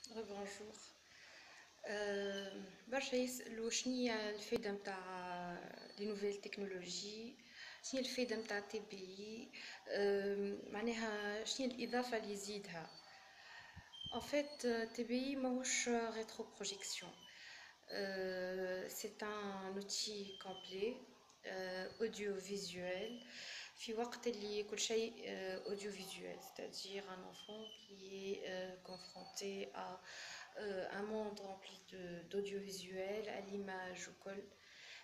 Bonjour. برشا يسألوا شنيا الفايدة متاع لي نوفيل تكنولوجي، شنيا الفايدة متاع تي بي اي، معناها شنيا الإضافة اللي يزيدها. En fait, TBI ماهوش rétro projection. C'est un outil complet audiovisuel في وقت اللي كل شيء audiovisuel, c'est-à-dire un enfant qui est confronté à un monde rempli d'audiovisuel, à l'image ou quoi.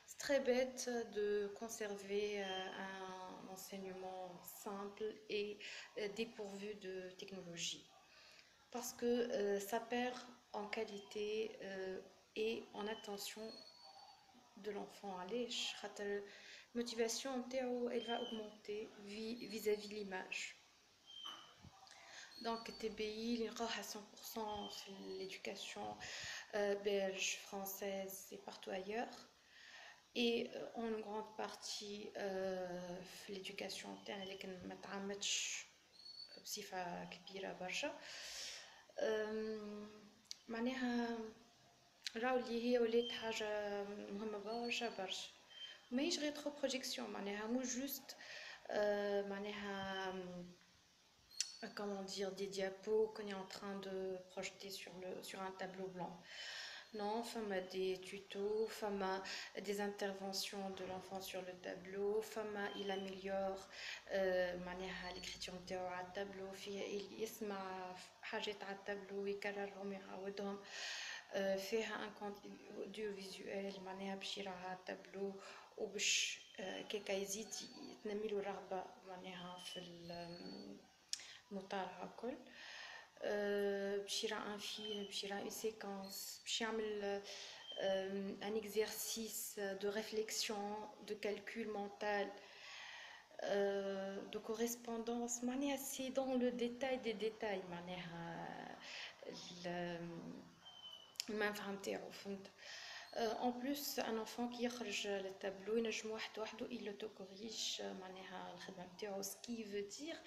C'est très bête de conserver un enseignement simple et dépourvu de technologie parce que ça perd en qualité et en attention de l'enfant. Allez, la motivation elle va augmenter vis-à-vis l'image. Donc TBI, il à 100% l'éducation belge, française et partout ailleurs. Et en grande partie l'éducation interne, اللي ما تعمدش بصفة كبيرة برشا. معناها راهو اللي هي ولات حاجة مهمة برشا برشا، ماهيش غير ترو بروجيكسيون، معناها مو جوست معناها comment dire des diapos qu'on est en train de projeter sur un tableau blanc. Non, femme des tutos, femme des interventions de l'enfant sur le tableau, femme il améliore l'écriture à tableau, il يسمع حاجات على التابلو يكررهم يعاودهم فيها un compte audiovisuel معناها باش يرى على التابلو وباش كيكا يزيد تنميلو الرغبة معناها في المطالعة كل. باش يرى ان فيلم، باش يرى اون سيكونس، باش يعمل un exercice de réflexion, de calcul mental, de correspondance. C'est dans le détail des détails. En plus, un enfant qui يخرج le tableau ينجم وحده il autocorrige معناها الخدمة نتاعو، ce qui veut dire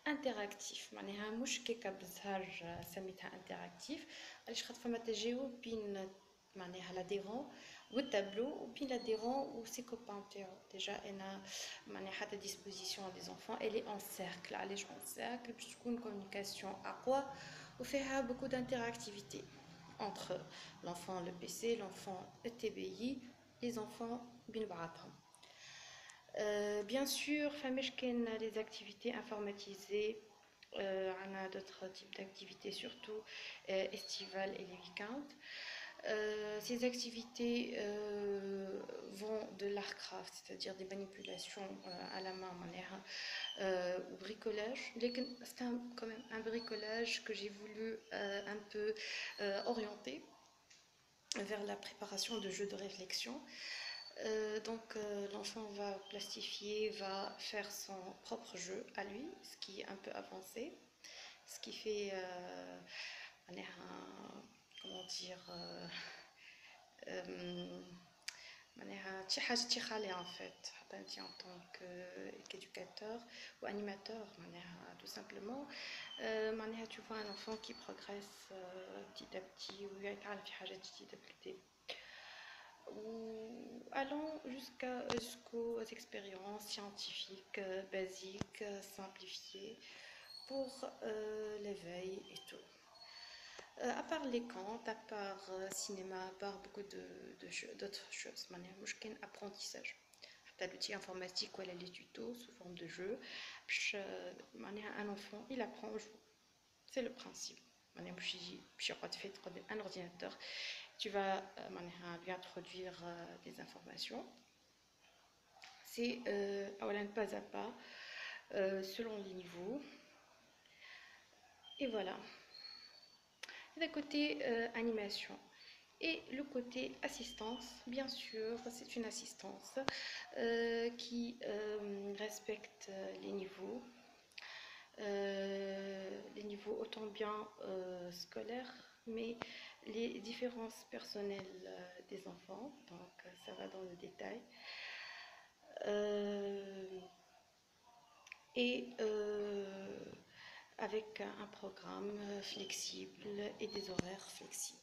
interactif. معناها مش كيكا بزهر سميتها interactif علاش خاطر فما تجاوب بين معناها l'adhérent والtableau وبين l'adhérent و ses copains نتاعو. déjà انا معناها حتى disposition des enfants elle est en cercle. علاش en cercle باش تكون communication أقوى وفيها beaucoup d'interactivité entre l'enfant le PC, l'enfant le TBI, les enfants بين بعضهم. Bien sûr, les activités informatisées, on a d'autres types d'activités, surtout estivales et les week-ends. Ces activités vont de l'art-craft, c'est-à-dire des manipulations à la main, ou bricolage. C'est quand même un bricolage que j'ai voulu un peu orienter vers la préparation de jeux de réflexion. Donc l'enfant va plastifier, va faire son propre jeu à lui, ce qui est un peu avancé, ce qui fait comment dire en fait en tant qu'éducateur ou animateur tout simplement. Tu vois un enfant qui progresse petit à petit ou allant jusqu'aux expériences scientifiques basiques, simplifiées pour l'éveil et tout. À part les contes, à part cinéma, à part beaucoup d'autres choses, مش كان apprentissage. L'outil informatique ou les tutos sous forme de jeu. Un enfant il apprend au jeu. C'est le principe. Un ordinateur, tu vas lui introduire des informations. C'est pas à pas, selon les niveaux. Et voilà. D'un côté animation. Et le côté assistance, bien sûr, c'est une assistance qui respecte les niveaux. Les niveaux autant bien scolaires, mais les différences personnelles des enfants, donc ça va dans le détail. Et avec un programme flexible et des horaires flexibles.